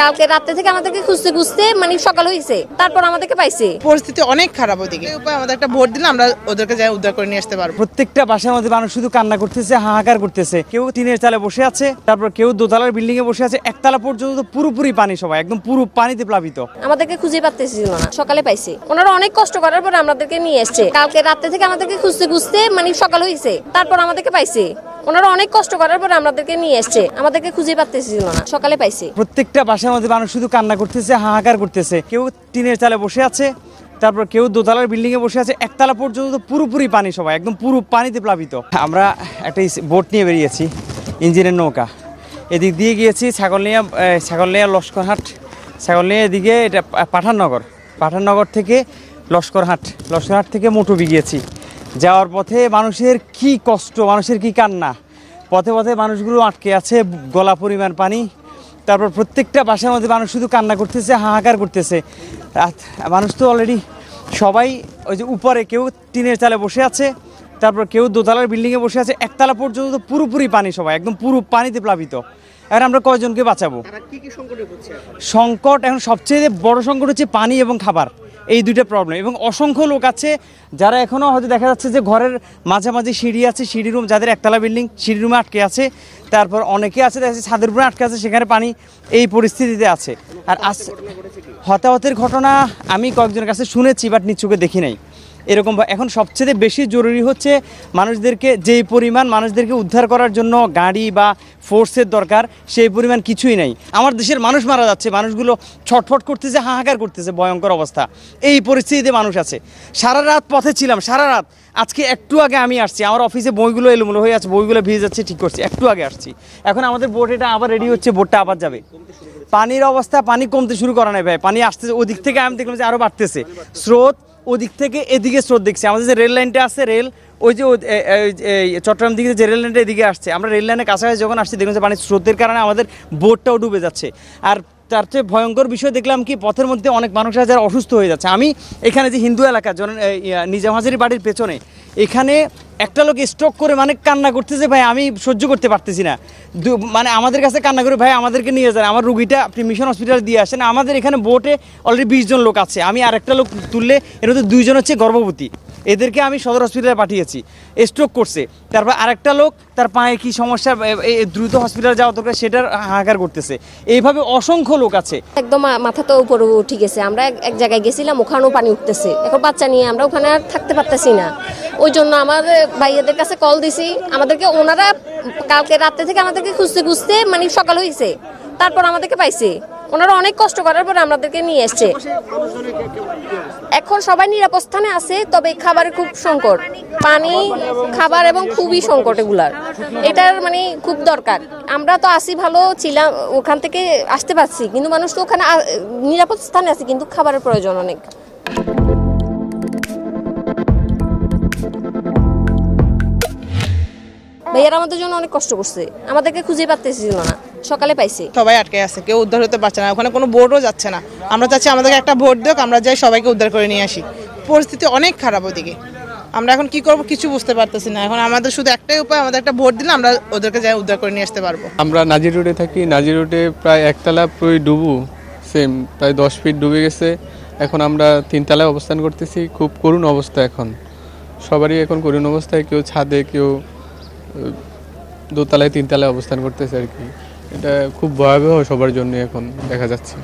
কালকে রাতে থেকে আমাদেরকে খুঁজতে খুঁজতে মানে সকাল হয়েছে, তারপর আমাদেরকে পাইছে। পরিস্থিতি অনেক খারাপ ওদিকে। উপায় আমাদের একটা ভোট দিলে আমরা ওদেরকে যাই উদ্ধার করে নিয়ে আসতে পারবো। প্রত্যেকটা বাসার মধ্যে মানুষ শুধু কান্না করতেছে, হাহাকার করতেছে। কেউ টিনের চালে বসে আছে, তারপর কেউ দোতলার বিল্ডিং এ বসে আছে, একতলা পর্যন্ত পুরোপুরি পানি, সবাই একদম পুরো পানিতে প্লাবিত। আমাদেরকে খুঁজে পাচ্ছিল না, সকালে পাইছে। ওনারা অনেক কষ্ট করার পর আমাদেরকে নিয়ে এসছে। কালকে রাতে থেকে আমাদেরকে খুঁজতে খুঁজতে মানে সকাল হয়েছে, তারপর আমাদেরকে পাইছে। ওনারা অনেক কষ্ট করার পর আমাদেরকে নিয়ে এসছে। আমাদেরকে খুঁজে পাচ্ছিল না, সকালে পাইছে। প্রত্যেকটা বাসার মধ্যে মানুষ শুধু কান্না করতেছে, হাহাকার করতেছে। কেউ টিনের চালে বসে আছে, তারপর কেউ দোতলার বিল্ডিং এ বসে আছে, একতলা পর্যন্ত পুরোপুরি পানি, সবাই একদম পুরো পানিতে প্লাবিত। আমরা একটা বোট নিয়ে বেরিয়েছি, ইঞ্জিনের নৌকা। এদিক দিয়ে গিয়েছি ছাগলনিয়া লস্করহাট, ছাগলনিয়া এদিকে এটা পাঠাননগর থেকে লস্করহাট থেকে মোটুবি গিয়েছি। যাওয়ার পথে মানুষের কি কষ্ট, মানুষের কি কান্না। পথে মানুষগুলো আটকে আছে, গলা পরিমাণ পানি। তারপর প্রত্যেকটা বাসার মধ্যে মানুষ শুধু কান্না করতেছে, হাহাকার করতেছে। মানুষ তো অলরেডি সবাই ওই যে উপরে কেউ টিনের চালে বসে আছে, তারপর কেউ দোতলার বিল্ডিংয়ে বসে আছে, একতলা পর্যন্ত পুরোপুরি পানি, সবাই একদম পুরো পানিতে প্লাবিত। এখন আমরা কয়জনকে বাঁচাবো? সংকট এখন সবচেয়ে বড় সংকট হচ্ছে পানি এবং খাবার, এই দুইটা প্রবলেম। এবং অসংখ্য লোক আছে যারা এখনও হয়তো দেখা যাচ্ছে যে ঘরের মাঝামাঝি সিঁড়ি আছে, সিঁড়ি রুম, যাদের একতলা বিল্ডিং সিঁড়ি রুমে আটকে আছে। তারপর অনেকে আছে দেখা যাচ্ছে ছাদের উপরে আটকে আছে, সেখানে পানি, এই পরিস্থিতিতে আছে। আর হতাহতের ঘটনা আমি কয়েকজনের কাছে শুনেছি, বাট নিচুকে দেখি নাই এরকম। এখন সবচেয়ে বেশি জরুরি হচ্ছে মানুষদেরকে, যেই পরিমাণ মানুষদেরকে উদ্ধার করার জন্য গাড়ি বা ফোর্সের দরকার, সেই পরিমাণ কিছুই নাই। আমার দেশের মানুষ মারা যাচ্ছে, মানুষগুলো ছটফট করতেছে, হাহাকার করতেছে, ভয়ঙ্কর অবস্থা। এই পরিস্থিতিতে মানুষ আছে। সারা রাত পথে ছিলাম, সারা রাত। আজকে একটু আগে আমি আসছি, আমার অফিসে বইগুলো এলোমেলো হয়ে আছে, বইগুলো ভিজে যাচ্ছে, ঠিক করছি, একটু আগে আসছি। এখন আমাদের বোট এটা আবার রেডি হচ্ছে, বোটটা আবার যাবে। পানির অবস্থা, পানি কমতে শুরু করা নাই ভাই, পানি আসতেছে। ওদিক থেকে আমি দেখলাম যে আরও বাড়তেছে স্রোত, ওদিক থেকে এদিকে স্রোত দেখছি। আমাদের যে রেল লাইনটা আছে, রেল ওই যে চট্টগ্রাম দিকে যে রেল লাইনটা এদিকে আসছে, আমরা রেল লাইনের কাছাকাছি যখন আসছি দেখলাম যে পানির স্রোতের কারণে আমাদের বোটটাও ডুবে যাচ্ছে। আর তার চেয়ে ভয়ঙ্কর বিষয় দেখলাম কি, পথের মধ্যে অনেক মানুষ আছে যারা অসুস্থ হয়ে যাচ্ছে। আমি এখানে যে হিন্দু এলাকা নিজাম হাজারী বাড়ির পেছনে, এখানে একটা লোক স্ট্রোক করে মানে কান্না করতেছে, ভাই আমি সহ্য করতে পারতেছি না। মানে আমাদের কাছে কান্না করে, ভাই আমাদেরকে নিয়ে যান, আমার রুগীটা আপনি মিশন হসপিটালে দিয়ে আসেন। আমাদের এখানে বোটে অলরেডি 20 জন লোক আছে, আমি আরেকটা লোক তুললে এর মধ্যে 2 জন হচ্ছে গর্ভবতী, এদেরকে আমি সদর হসপিটালে পাঠিয়েছি, স্ট্রোক করছে। তারপর আরেকটা লোক, তার পায়ে কি সমস্যা, দ্রুত হসপিটালে যাওয়া দরকার, সেটার হাহাকার করতেছে। এইভাবে অসংখ্য লোক আছে। একদম মাথা তো উপরে উঠে গেছে। আমরা এক জায়গায় গেছিলাম, ওখানেও পানি উঠতেছে। এখন বাচ্চা নিয়ে আমরা ওখানে আর থাকতে পারতেছি না। ওই জন্য আমার ভাইয়াদের কাছে কল দিছি। আমাদেরকে ওনারা কালকে রাতে থেকে আমাদেরকে খুঁজতে খুঁজতে মানে সকাল হয়েছে, তারপর আমাদেরকে পাইছে। ওনারা অনেক কষ্ট করার পর আমাদেরকে নিয়ে এসছে। এখন সবাই নিরাপদ স্থানে আছে, তবে খাবারের খুব সংকট, পানি, খাবার এবং খুবই সংকট এগুলার। এটার মানে খুব দরকার। আমরা তো আসি, ভালো ছিলাম, ওখান থেকে আসতে পারছি, কিন্তু মানুষ তো ওখানে নিরাপদ স্থানে আছে, কিন্তু খাবারের প্রয়োজন অনেক। ভাইয়ারা আমাদের জন্য অনেক কষ্ট করছে, আমাদেরকে খুঁজে পাচ্ছিল না, সকালে পাইছে। সবাই আটকে আছে, কেউ উদ্ধার হতে পারছে না, ওখানে কোনো বোটও যাচ্ছে না। আমরা চাচ্ছি আমাদেরকে একটা ভোট দিক, আমরা যাই সবাইকে উদ্ধার করে নিয়ে আসি। পরিস্থিতি অনেক খারাপ ওদিকে। আমরা এখন কি করব কিছু বুঝতে পারতেছি না। এখন আমাদের শুধু একটাই উপায়, আমাদের একটা ভোট দিলে আমরা ওদেরকে যাই উদ্ধার করে নিয়ে আসতে পারবো। আমরা নাজির রোডে থাকি, নাজির রোডে প্রায় একতলা পুরো ডুবু, সেম প্রায় 10 ফিট ডুবে গেছে। এখন আমরা 3 তলায় অবস্থান করতেছি। খুব করুণ অবস্থা, এখন সবারই এখন করুণ অবস্থায়, কেউ ছাদে, কেউ 2 তলায় 3 তলায় অবস্থান করতেছে আর কি। এটা খুব ভয়াবহ সবার জন্য এখন দেখা যাচ্ছে।